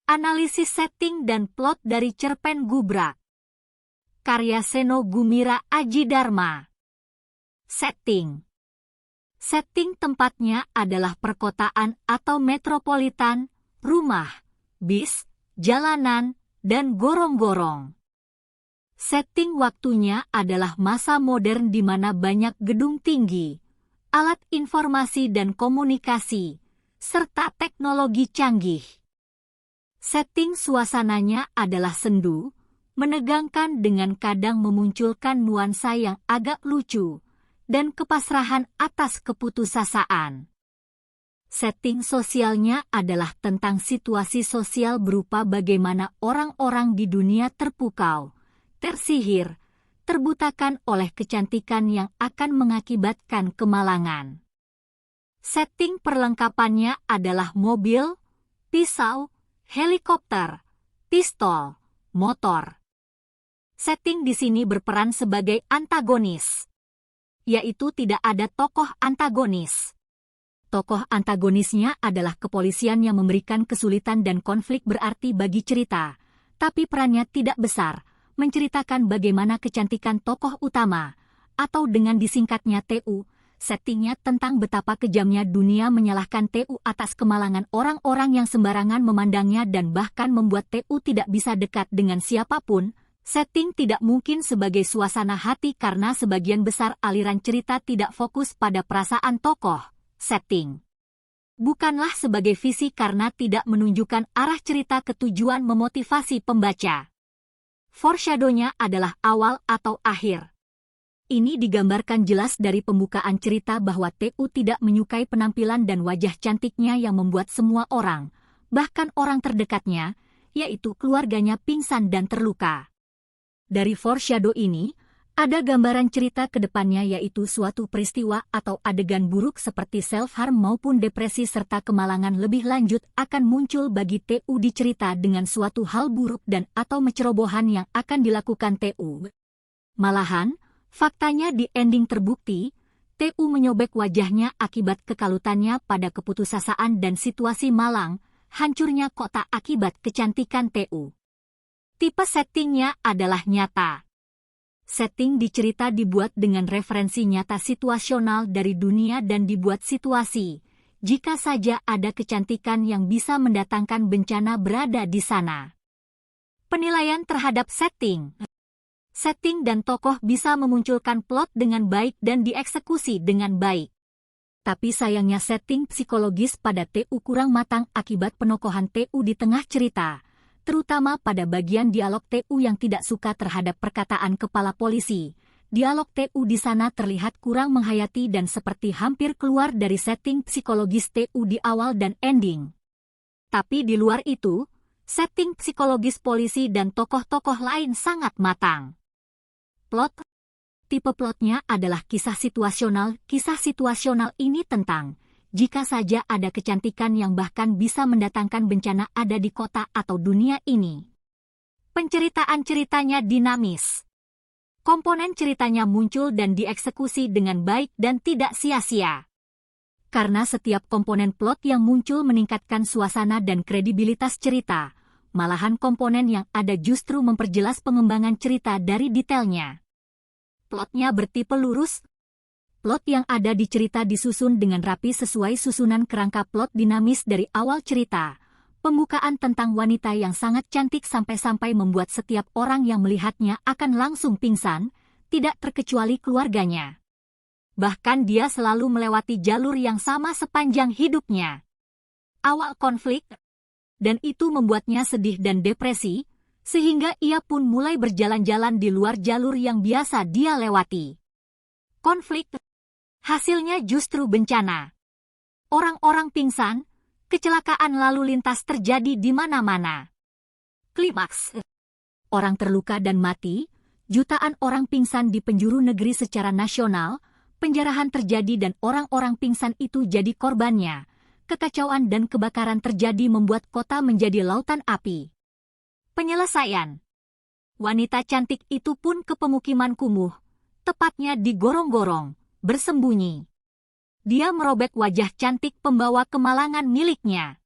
Analisis setting dan plot dari cerpen Gubrak. Karya Seno Gumira Aji Dharma. Setting. Setting tempatnya adalah perkotaan atau metropolitan, rumah, bis, jalanan, dan gorong-gorong. Setting waktunya adalah masa modern di mana banyak gedung tinggi, alat informasi dan komunikasi, serta teknologi canggih. Setting suasananya adalah sendu, menegangkan dengan kadang memunculkan nuansa yang agak lucu, dan kepasrahan atas keputusasaan. Setting sosialnya adalah tentang situasi sosial berupa bagaimana orang-orang di dunia terpukau, tersihir, terbutakan oleh kecantikan yang akan mengakibatkan kemalangan. Setting perlengkapannya adalah mobil, pisau, helikopter, pistol, motor. Setting di sini berperan sebagai antagonis, yaitu tidak ada tokoh antagonis. Tokoh antagonisnya adalah kepolisian yang memberikan kesulitan dan konflik berarti bagi cerita, tapi perannya tidak besar, menceritakan bagaimana kecantikan tokoh utama, atau dengan disingkatnya TU, settingnya tentang betapa kejamnya dunia menyalahkan TU atas kemalangan orang-orang yang sembarangan memandangnya dan bahkan membuat TU tidak bisa dekat dengan siapapun. Setting tidak mungkin sebagai suasana hati karena sebagian besar aliran cerita tidak fokus pada perasaan tokoh. Setting bukanlah sebagai visi karena tidak menunjukkan arah cerita ke tujuan memotivasi pembaca. Foreshadow-nya adalah awal atau akhir. Ini digambarkan jelas dari pembukaan cerita bahwa TU tidak menyukai penampilan dan wajah cantiknya yang membuat semua orang, bahkan orang terdekatnya, yaitu keluarganya pingsan dan terluka. Dari foreshadow ini, ada gambaran cerita ke depannya yaitu suatu peristiwa atau adegan buruk seperti self-harm maupun depresi serta kemalangan lebih lanjut akan muncul bagi TU di cerita dengan suatu hal buruk dan atau kecerobohan yang akan dilakukan TU. Malahan, faktanya di ending terbukti, TU menyobek wajahnya akibat kekalutannya pada keputusasaan dan situasi malang, hancurnya kota akibat kecantikan TU. Tipe settingnya adalah nyata. Setting di cerita dibuat dengan referensi nyata situasional dari dunia dan dibuat situasi, jika saja ada kecantikan yang bisa mendatangkan bencana berada di sana. Penilaian terhadap setting. Setting dan tokoh bisa memunculkan plot dengan baik dan dieksekusi dengan baik. Tapi sayangnya setting psikologis pada TU kurang matang akibat penokohan TU di tengah cerita, terutama pada bagian dialog TU yang tidak suka terhadap perkataan kepala polisi. Dialog TU di sana terlihat kurang menghayati dan seperti hampir keluar dari setting psikologis TU di awal dan ending. Tapi di luar itu, setting psikologis polisi dan tokoh-tokoh lain sangat matang. Plot. Tipe plotnya adalah kisah situasional. Kisah situasional ini tentang jika saja ada kecantikan yang bahkan bisa mendatangkan bencana ada di kota atau dunia ini. Penceritaan ceritanya dinamis. Komponen ceritanya muncul dan dieksekusi dengan baik dan tidak sia-sia. Karena setiap komponen plot yang muncul meningkatkan suasana dan kredibilitas cerita, malahan komponen yang ada justru memperjelas pengembangan cerita dari detailnya. Plotnya bertipe lurus. Plot yang ada di cerita disusun dengan rapi sesuai susunan kerangka plot dinamis dari awal cerita. Pembukaan tentang wanita yang sangat cantik sampai-sampai membuat setiap orang yang melihatnya akan langsung pingsan, tidak terkecuali keluarganya. Bahkan dia selalu melewati jalur yang sama sepanjang hidupnya. Awal konflik, dan itu membuatnya sedih dan depresi, sehingga ia pun mulai berjalan-jalan di luar jalur yang biasa dia lewati. Konflik, hasilnya justru bencana. Orang-orang pingsan, kecelakaan lalu lintas terjadi di mana-mana. Klimaks, orang terluka dan mati, jutaan orang pingsan di penjuru negeri secara nasional, penjarahan terjadi dan orang-orang pingsan itu jadi korbannya. Kekacauan dan kebakaran terjadi membuat kota menjadi lautan api. Penyelesaian. Wanita cantik itu pun ke pemukiman kumuh, tepatnya di gorong-gorong, bersembunyi. Dia merobek wajah cantik pembawa kemalangan miliknya.